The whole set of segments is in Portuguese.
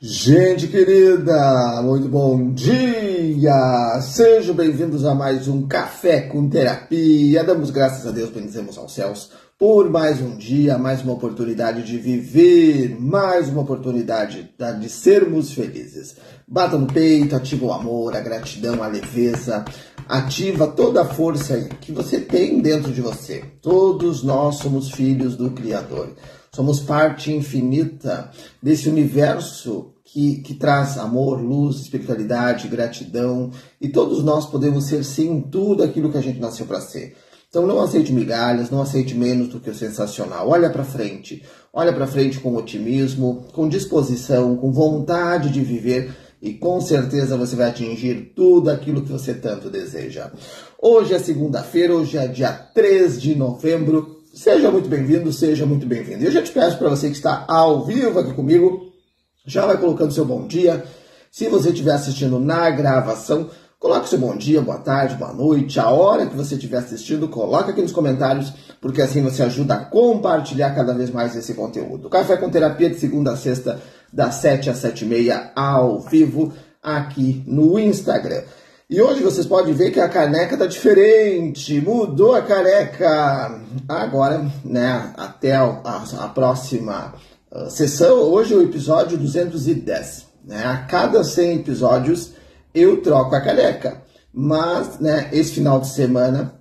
Gente querida, muito bom dia! Sejam bem-vindos a mais um Café com Terapia. Damos graças a Deus, bendizemos aos céus por mais um dia, mais uma oportunidade de viver, mais uma oportunidade de sermos felizes. Bata no peito, ativa o amor, a gratidão, a leveza, ativa toda a força que você tem dentro de você. Todos nós somos filhos do Criador. Somos parte infinita desse universo que traz amor, luz, espiritualidade, gratidão. E todos nós podemos ser, sim, tudo aquilo que a gente nasceu para ser. Então não aceite migalhas, não aceite menos do que o sensacional. Olha para frente com otimismo, com disposição, com vontade de viver. E com certeza você vai atingir tudo aquilo que você tanto deseja. Hoje é segunda-feira, hoje é dia 3 de novembro. Seja muito bem-vindo, seja muito bem-vindo. E eu já te peço para você que está ao vivo aqui comigo, já vai colocando seu bom dia. Se você estiver assistindo na gravação, coloque seu bom dia, boa tarde, boa noite. A hora que você estiver assistindo, coloque aqui nos comentários, porque assim você ajuda a compartilhar cada vez mais esse conteúdo. Café com Terapia de segunda a sexta, das 7 às 7h30, ao vivo, aqui no Instagram. E hoje vocês podem ver que a caneca tá diferente, mudou a caneca. Agora, né, até a próxima sessão, hoje é o episódio 210. Né? A cada 100 episódios eu troco a caneca. Mas, né, esse final de semana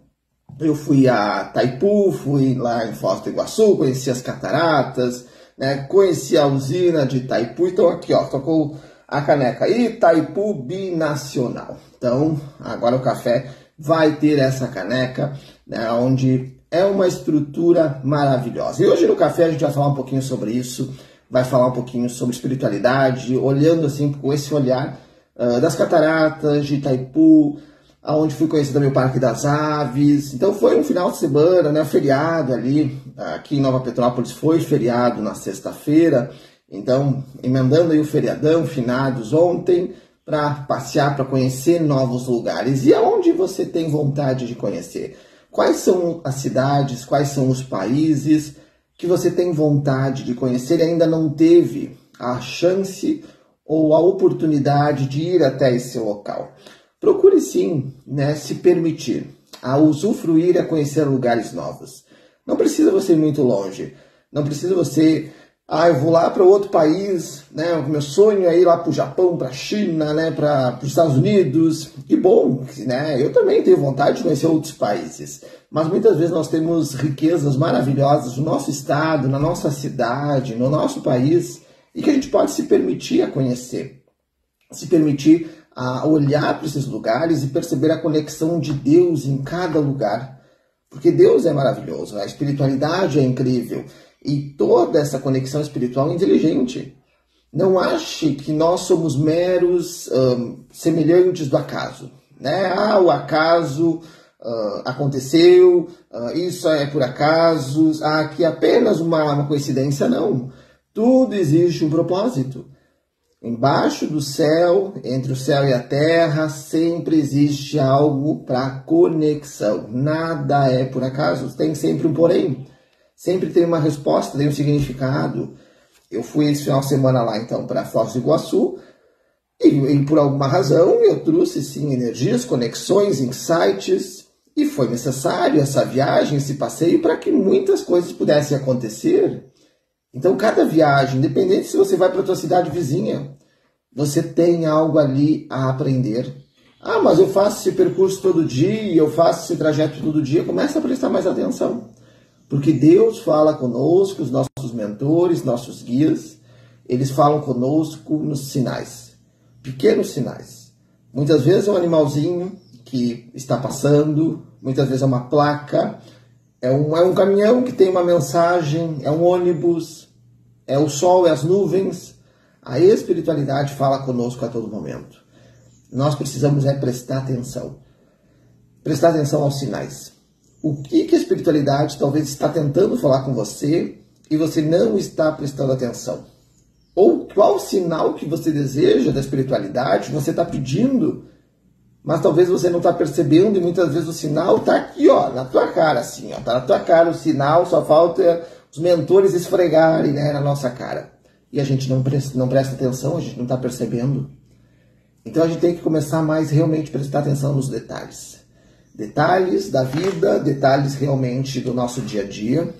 eu fui a Itaipu, fui lá em Foz do Iguaçu, conheci as cataratas, né, conheci a usina de Itaipu. Então aqui, ó, tocou a caneca Itaipu Binacional. Então, agora o café vai ter essa caneca, né, onde é uma estrutura maravilhosa. E hoje no café a gente vai falar um pouquinho sobre isso, vai falar um pouquinho sobre espiritualidade, olhando assim com esse olhar das cataratas de Itaipu, onde fui conhecer também o Parque das Aves. Então foi um final de semana, né, feriado ali, aqui em Nova Petrópolis foi feriado na sexta-feira. Então, emendando aí o feriadão, finados ontem, para passear, para conhecer novos lugares. E aonde você tem vontade de conhecer? Quais são as cidades, quais são os países que você tem vontade de conhecer e ainda não teve a chance ou a oportunidade de ir até esse local? Procure sim, né, se permitir a usufruir, a conhecer lugares novos. Não precisa você ir muito longe, não precisa você... eu vou lá para outro país, né? O meu sonho é ir lá para o Japão, para a China, né? Para os Estados Unidos. Que bom, né? Eu também tenho vontade de conhecer outros países. Mas muitas vezes nós temos riquezas maravilhosas no nosso estado, na nossa cidade, no nosso país, e que a gente pode se permitir a conhecer. Se permitir a olhar para esses lugares e perceber a conexão de Deus em cada lugar. Porque Deus é maravilhoso, a espiritualidade é incrível. E toda essa conexão espiritual é inteligente. Não ache que nós somos meros semelhantes do acaso. Né? O acaso aconteceu, isso é por acaso, que é apenas uma coincidência. Não. Tudo existe um propósito. Embaixo do céu, entre o céu e a terra, sempre existe algo para conexão. Nada é por acaso, tem sempre um porém. Sempre tem uma resposta, tem um significado. Eu fui esse final de semana lá, então, para Foz do Iguaçu, e por alguma razão eu trouxe, sim, energias, conexões, insights, e foi necessário essa viagem, esse passeio, para que muitas coisas pudessem acontecer. Então, cada viagem, independente se você vai para a tua cidade vizinha, você tem algo ali a aprender. Mas eu faço esse percurso todo dia, eu faço esse trajeto todo dia. Começa a prestar mais atenção. Porque Deus fala conosco, os nossos mentores, nossos guias, eles falam conosco nos sinais, pequenos sinais. Muitas vezes é um animalzinho que está passando, muitas vezes é uma placa, é um caminhão que tem uma mensagem, é um ônibus, é o sol, é as nuvens. A espiritualidade fala conosco a todo momento. Nós precisamos prestar atenção aos sinais. O que a espiritualidade talvez está tentando falar com você e você não está prestando atenção? Ou qual sinal que você deseja da espiritualidade, você está pedindo, mas talvez você não está percebendo e muitas vezes o sinal está aqui, ó, na tua cara, assim, ó, tá na tua cara o sinal, só falta os mentores esfregarem, né, na nossa cara. e a gente não presta atenção, a gente não está percebendo. Então a gente tem que começar mais realmente a prestar atenção nos detalhes. Detalhes da vida, detalhes realmente do nosso dia a dia,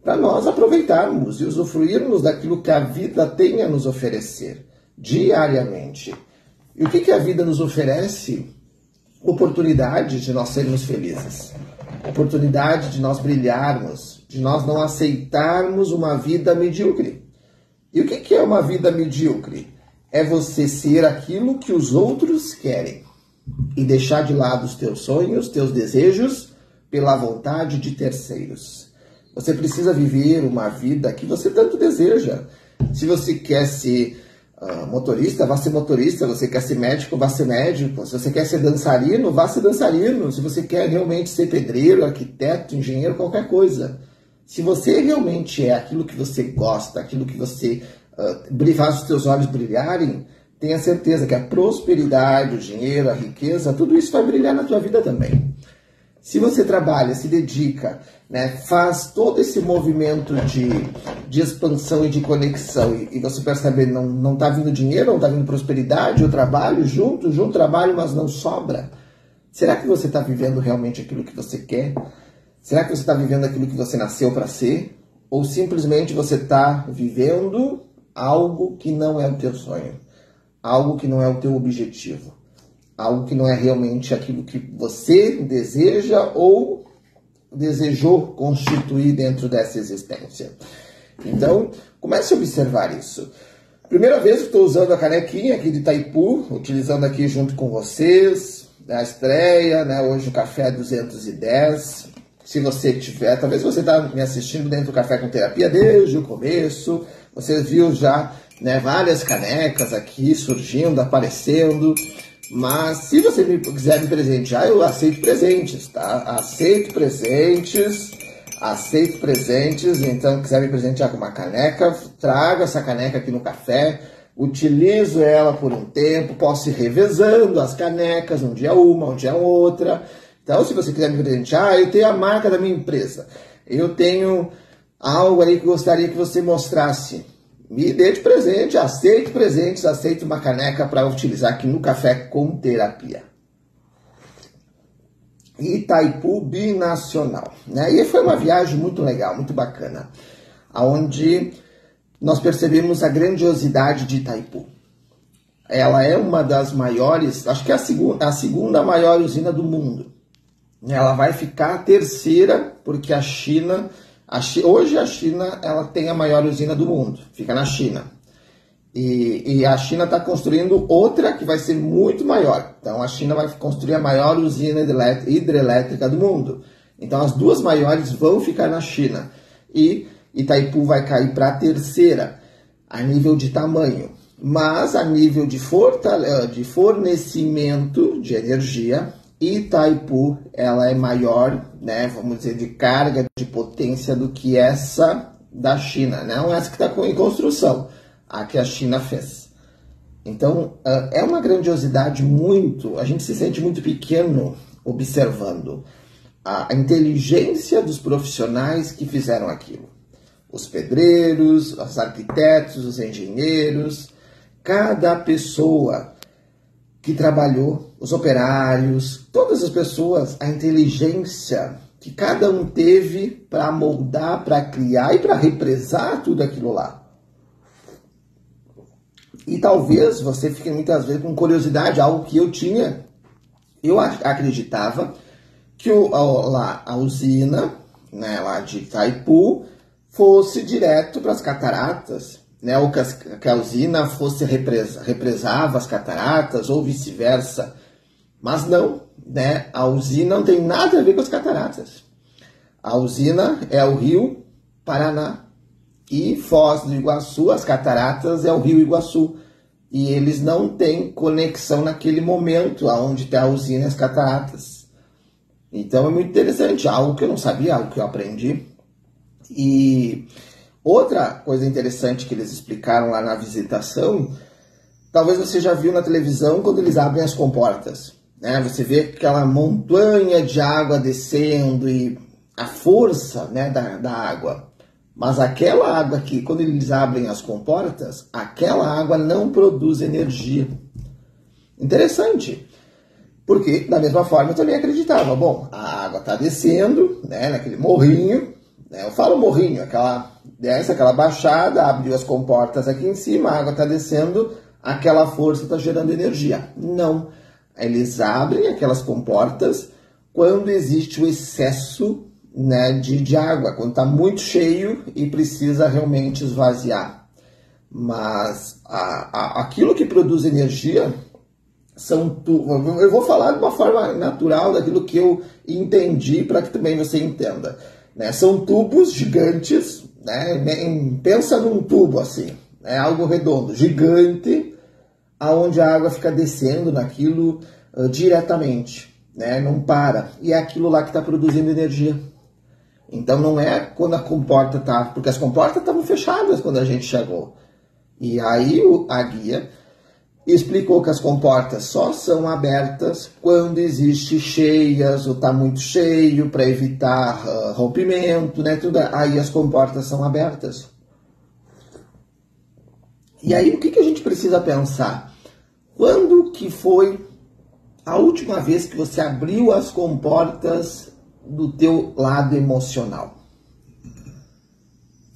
para nós aproveitarmos e usufruirmos daquilo que a vida tem a nos oferecer diariamente. E o que a vida nos oferece? Oportunidade de nós sermos felizes. Oportunidade de nós brilharmos, de nós não aceitarmos uma vida medíocre. E o que é uma vida medíocre? É você ser aquilo que os outros querem e deixar de lado os teus sonhos, teus desejos, pela vontade de terceiros. Você precisa viver uma vida que você tanto deseja. Se você quer ser motorista, vá ser motorista. Se você quer ser médico, vá ser médico. Se você quer ser dançarino, vá ser dançarino. Se você quer realmente ser pedreiro, arquiteto, engenheiro, qualquer coisa. Se você realmente é aquilo que você gosta, aquilo que você faz os teus olhos brilharem, tenha certeza que a prosperidade, o dinheiro, a riqueza, tudo isso vai brilhar na tua vida também. Se você trabalha, se dedica, né, faz todo esse movimento de expansão e de conexão e você percebe que não está vindo dinheiro, não está vindo prosperidade, o trabalho, junto trabalho, mas não sobra. Será que você está vivendo realmente aquilo que você quer? Será que você está vivendo aquilo que você nasceu para ser? Ou simplesmente você está vivendo algo que não é o teu sonho? Algo que não é o teu objetivo? Algo que não é realmente aquilo que você deseja ou desejou constituir dentro dessa existência? Então, comece a observar isso. Primeira vez que estou usando a canequinha aqui de Itaipu, utilizando aqui junto com vocês, a estreia, né? Hoje o café 210. Se você tiver, talvez você está me assistindo dentro do Café com Terapia desde o começo, você viu já, né, várias canecas aqui surgindo, aparecendo. Mas se você quiser me presentear, eu aceito presentes, tá? Aceito presentes. Então, quiser me presentear com uma caneca, traga essa caneca aqui no café, utilizo ela por um tempo, posso ir revezando as canecas, um dia uma, um dia outra. Então, se você quiser me presentear, eu tenho a marca da minha empresa. Eu tenho algo aí que gostaria que você mostrasse. Me dê de presente, aceito presentes, aceito uma caneca para utilizar aqui no Café com Terapia. Itaipu Binacional, né? E foi uma viagem muito legal, muito bacana, onde nós percebemos a grandiosidade de Itaipu. Ela é uma das maiores, acho que é a segunda maior usina do mundo. Ela vai ficar a terceira, porque hoje a China ela tem a maior usina do mundo, fica na China. E a China está construindo outra que vai ser muito maior. Então a China vai construir a maior usina hidrelétrica do mundo. Então as duas maiores vão ficar na China. E Itaipu vai cair para a terceira, a nível de tamanho. Mas a nível de fornecimento de energia, Itaipu ela é maior, né, vamos dizer, de carga, de potência do que essa da China, não essa que está em construção, a que a China fez. Então, é uma grandiosidade a gente se sente muito pequeno observando a inteligência dos profissionais que fizeram aquilo. Os pedreiros, os arquitetos, os engenheiros, cada pessoa que trabalhou, os operários, todas as pessoas, a inteligência que cada um teve para moldar, para criar e para represar tudo aquilo lá. E talvez você fique muitas vezes com curiosidade, algo que eu tinha. Eu acreditava que a usina, né, lá de Itaipu fosse direto para as cataratas, né, ou que a usina fosse represava as cataratas, ou vice-versa. Mas não, né, a usina não tem nada a ver com as cataratas. A usina é o Rio Paraná. E Foz do Iguaçu, as cataratas, é o Rio Iguaçu. E eles não têm conexão naquele momento onde está a usina e as cataratas. Então é muito interessante, algo que eu não sabia, algo que eu aprendi. E outra coisa interessante que eles explicaram lá na visitação, talvez você já viu na televisão quando eles abrem as comportas, né? Você vê aquela montanha de água descendo e a força, né, da água. Mas aquela água que, quando eles abrem as comportas, aquela água não produz energia. Interessante. Porque, da mesma forma, eu também acreditava. Bom, a água está descendo, né, naquele morrinho. Né, eu falo morrinho, desce aquela baixada, abriu as comportas aqui em cima, a água está descendo, aquela força está gerando energia. Não. Eles abrem aquelas comportas quando existe o excesso, né, de água, quando está muito cheio e precisa realmente esvaziar. Mas aquilo que produz energia são tubos. Eu vou falar de uma forma natural daquilo que eu entendi para que também você entenda. Né? São tubos gigantes, né? Pensa num tubo assim, né? Algo redondo, gigante, aonde a água fica descendo naquilo diretamente, né? Não para. E é aquilo lá que está produzindo energia. Então não é quando a comporta está... Porque as comportas estavam fechadas quando a gente chegou. E aí a guia explicou que as comportas só são abertas quando existe cheias ou está muito cheio para evitar rompimento, né? Tudo, aí as comportas são abertas. E aí o que a gente precisa pensar? Quando que foi a última vez que você abriu as comportas do teu lado emocional?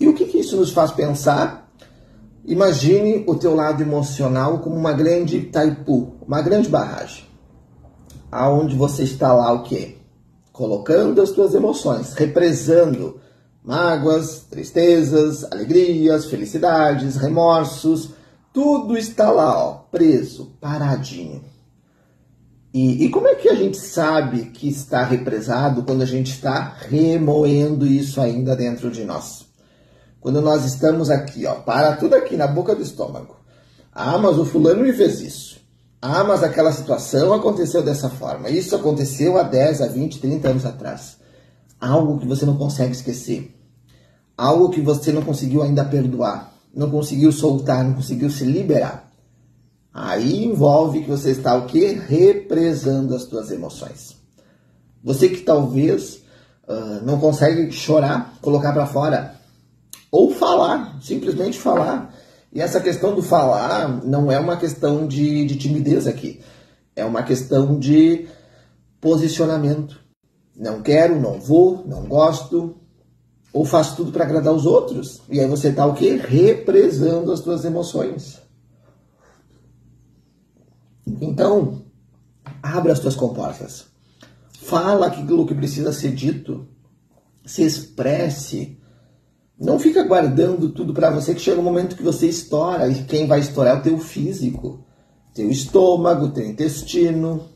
E o que isso nos faz pensar? Imagine o teu lado emocional como uma grande Itaipu, uma grande barragem, aonde você está lá o quê? Colocando as tuas emoções, represando mágoas, tristezas, alegrias, felicidades, remorsos, tudo está lá, ó, preso, paradinho. E como é que a gente sabe que está represado quando a gente está remoendo isso ainda dentro de nós? Quando nós estamos aqui, ó, para tudo aqui na boca do estômago. Ah, mas o fulano me fez isso. Ah, mas aquela situação aconteceu dessa forma. Isso aconteceu há 10, há 20, 30 anos atrás. Algo que você não consegue esquecer. Algo que você não conseguiu ainda perdoar. Não conseguiu soltar, não conseguiu se liberar. Aí envolve que você está o quê? Represando as suas emoções. Você que talvez não consegue chorar, colocar para fora. Ou falar, simplesmente falar. E essa questão do falar não é uma questão de timidez aqui. É uma questão de posicionamento. Não quero, não vou, não gosto. Ou faço tudo para agradar os outros. E aí você está o quê? Represando as suas emoções. Então, abra as tuas comportas. Fala aquilo que precisa ser dito. Se expresse. Não fica guardando tudo para você, que chega um momento que você estoura. E quem vai estourar é o teu físico. Teu estômago, teu intestino,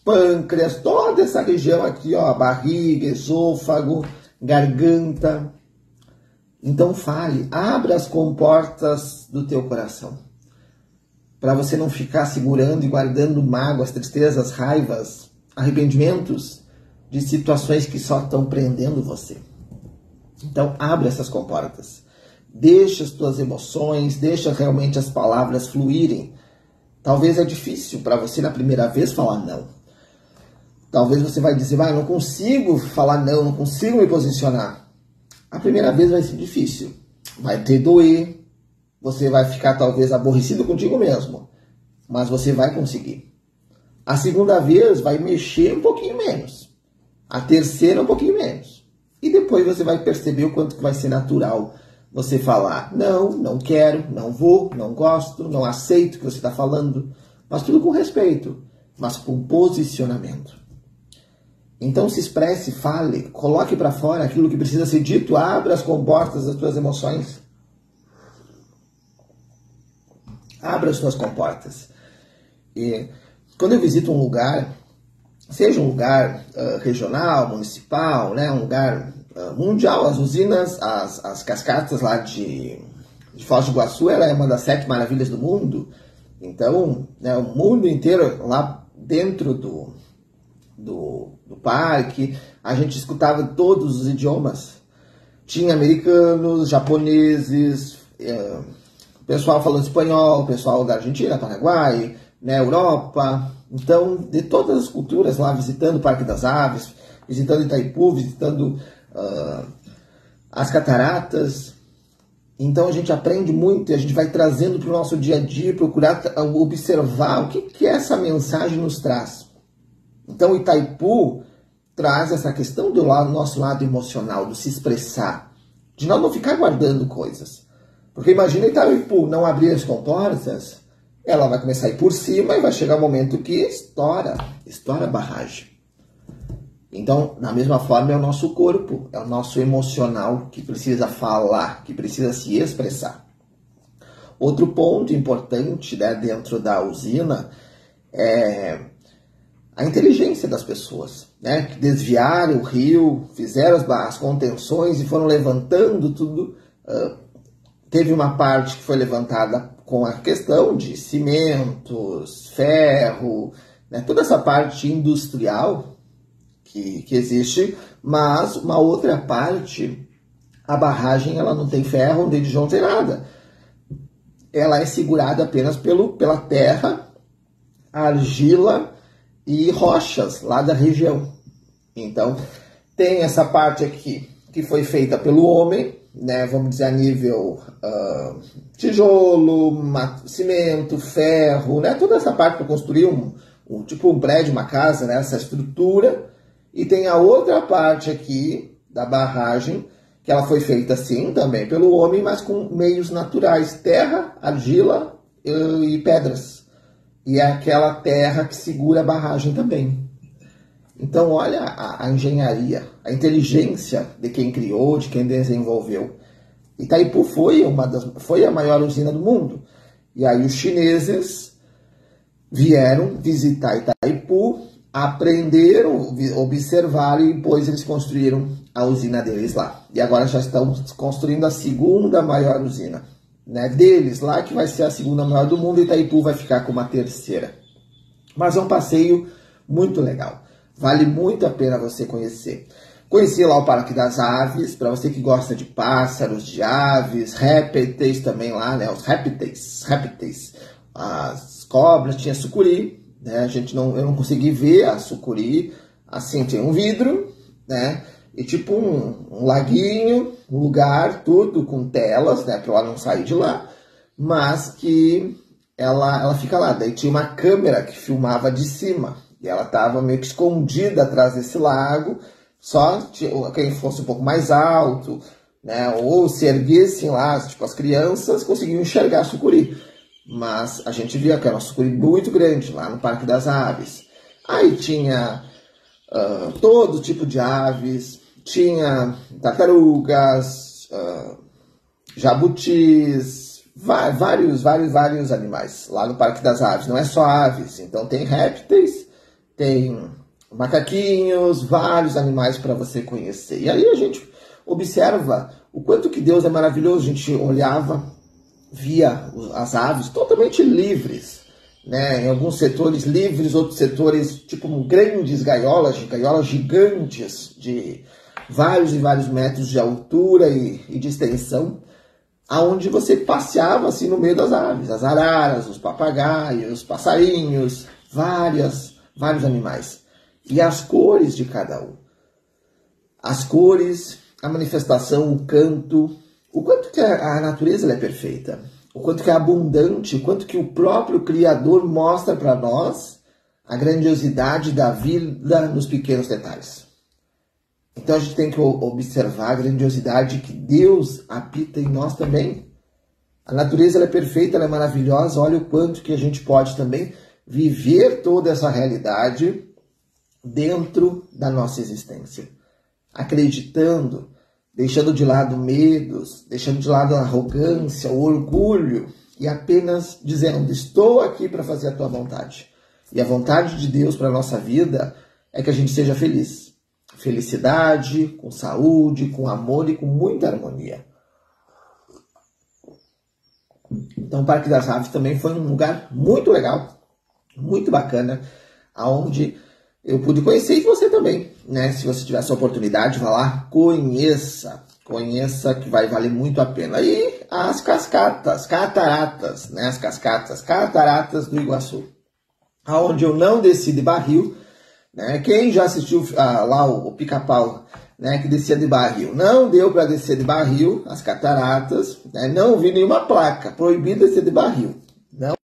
pâncreas, toda essa região aqui, ó, barriga, esôfago, garganta. Então fale, abra as comportas do teu coração. Para você não ficar segurando e guardando mágoas, tristezas, raivas, arrependimentos de situações que só estão prendendo você. Então, abre essas comportas. Deixa as tuas emoções, deixa realmente as palavras fluírem. Talvez é difícil para você na primeira vez falar não. Talvez você vai dizer, não consigo falar não, não consigo me posicionar. A primeira vez vai ser difícil. Vai te doer. Você vai ficar talvez aborrecido contigo mesmo. Mas você vai conseguir. A segunda vez vai mexer um pouquinho menos. A terceira um pouquinho menos. E depois você vai perceber o quanto que vai ser natural você falar, não, não quero, não vou, não gosto, não aceito o que você está falando. Mas tudo com respeito, mas com posicionamento. Então se expresse, fale, coloque para fora aquilo que precisa ser dito, abra as comportas das suas emoções. Abra as suas comportas. E quando eu visito um lugar, seja um lugar regional, municipal, né, um lugar mundial, as usinas, as cascatas lá de Foz do Iguaçu, ela é uma das 7 maravilhas do mundo. Então, né, o mundo inteiro lá dentro do parque, a gente escutava todos os idiomas. Tinha americanos, japoneses, pessoal falando espanhol, pessoal da Argentina, Paraguai, né, Europa. Então, de todas as culturas lá, visitando o Parque das Aves, visitando Itaipu, visitando as cataratas. Então a gente aprende muito e a gente vai trazendo para o nosso dia a dia, procurar observar o que essa mensagem nos traz. Então o Itaipu traz essa questão do nosso lado emocional, do se expressar, de nós não ficar guardando coisas. Porque imagina Itaipu não abrir as comportas, ela vai começar a ir por cima e vai chegar um momento que estoura a barragem. Então, da mesma forma, é o nosso corpo, é o nosso emocional que precisa falar, que precisa se expressar. Outro ponto importante, né, dentro da usina é a inteligência das pessoas, né, que desviaram o rio, fizeram as contenções e foram levantando tudo. Teve uma parte que foi levantada com a questão de cimentos, ferro, né, toda essa parte industrial que existe, mas uma outra parte, a barragem, ela não tem ferro, não tem tijolo, não tem nada. Ela é segurada apenas pela terra, argila e rochas lá da região. Então, tem essa parte aqui que foi feita pelo homem, né, vamos dizer a nível tijolo, cimento, ferro, né, toda essa parte para construir tipo um prédio, uma casa, né, essa estrutura. E tem a outra parte aqui da barragem, que ela foi feita sim também pelo homem, mas com meios naturais, terra, argila e pedras. E é aquela terra que segura a barragem também. Então olha a engenharia, a inteligência de quem criou, de quem desenvolveu. Itaipu foi a maior usina do mundo. E aí os chineses vieram visitar Itaipu, aprenderam, observaram e depois eles construíram a usina deles lá. E agora já estão construindo a segunda maior usina, né, deles lá, que vai ser a segunda maior do mundo, e Itaipu vai ficar com uma terceira. Mas é um passeio muito legal. Vale muito a pena você conhecer. Conheci lá o Parque das Aves, para você que gosta de pássaros, de aves, répteis também lá, né, os répteis, as cobras, tinha sucuri. Né, eu não consegui ver a sucuri, assim, tinha um vidro, né, e tipo um laguinho, um lugar, tudo com telas, né, para ela não sair de lá, mas que ela fica lá. Daí tinha uma câmera que filmava de cima, e ela estava meio que escondida atrás desse lago, só quem fosse um pouco mais alto, né, ou se erguessem lá, tipo as crianças, conseguiam enxergar a sucuri. Mas a gente via que era uma sucuri muito grande lá no Parque das Aves. Aí tinha todo tipo de aves, tinha tartarugas, jabutis, vários animais lá no Parque das Aves. Não é só aves, então tem répteis, tem macaquinhos, vários animais para você conhecer. E aí a gente observa o quanto que Deus é maravilhoso. A gente olhava, via as aves totalmente livres, né? Em alguns setores livres, outros setores tipo grandes gaiolas gigantes de vários e vários metros de altura e de extensão, aonde você passeava assim no meio das aves, as araras, os papagaios, os passarinhos, vários animais. E as cores de cada um. As cores, a manifestação, o canto, o quanto que a natureza ela é perfeita, o quanto que é abundante, o quanto que o próprio Criador mostra para nós a grandiosidade da vida nos pequenos detalhes. Então a gente tem que observar a grandiosidade que Deus habita em nós também. A natureza ela é perfeita, ela é maravilhosa, olha o quanto que a gente pode também viver toda essa realidade dentro da nossa existência, acreditando, deixando de lado medos, deixando de lado a arrogância, o orgulho, e apenas dizendo, estou aqui para fazer a tua vontade. E a vontade de Deus para a nossa vida é que a gente seja feliz. Felicidade, com saúde, com amor e com muita harmonia. Então o Parque das Aves também foi um lugar muito legal, muito bacana, onde eu pude conhecer, e você também, né? Se você tiver essa oportunidade, vá lá, conheça, que vai valer muito a pena. E as cataratas, né? Cataratas do Iguaçu, aonde eu não desci de barril, né? Quem já assistiu lá o Pica-Pau né, que descia de barril. Não deu para descer de barril as cataratas, né, não vi nenhuma placa, proibido descer de barril.